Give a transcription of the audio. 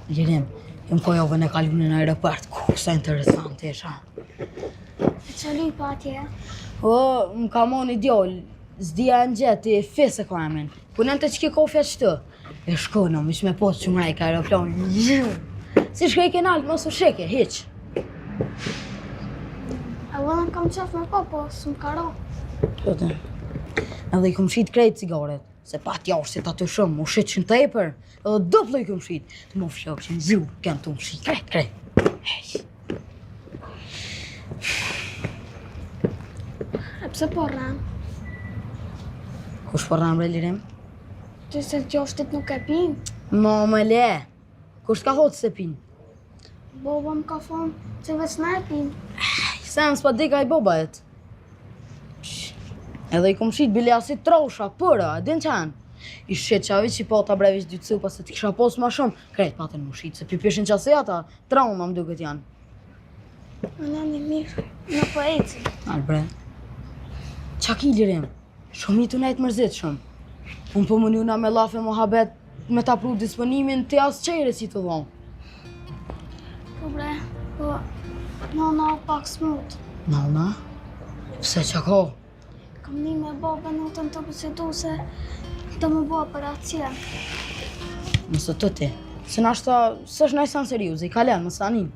Lirim, jëmë po javën e kalune në aeroport, ku sa interesant isha. E që lypa atje? O, më ka mon i djoll, zdia në gjeti e fese ka emin. Punën të qki kofja qëtë. E shkona, mish me posë që mrejka aeroplanin. Si shkej ke naltë, mos u sheke, hiq. E vëllën kam qef me po s'm ka ro. Qëtë. Edhe i kom shit krejt cigaret, se pa t'jashtë aty shumë, mu shit që në tepër, edhe duplo i kom shit. Të mu flok që në ziu, kënë të mu shit krejt. Hej. E pse po rran? Kush po rran bre Lirim? Ty se gjashtit nuk e pin? Ma me le, kush t'ka thotë se pin? Boba më ka thonë që veç na e pin. Sen s'pa dika i boba et. Edhe i kom shit biljasit trosha, përë, din qanë. I shet qavi që i po ta brevish dy cupa se t'i kisha pos ma shumë, krejt patën mu shit, se pipishin qase ata, trauma më duket janë. Në një mirë, në po eci. Alë bre, qa ki Lirim? Shumë i të nejtë mërzit shumë. Unë po më njuna me lafe mohabet me ta pru disponimin të as qere si të dhonë. Po bre, po, nona o pak smut. Nona? Pse qa ko? Kam një me babë notën të pësitu se të më bo operacija. Nësë të ti, se nashta së është najsan seriuze, i kalen, më sanin.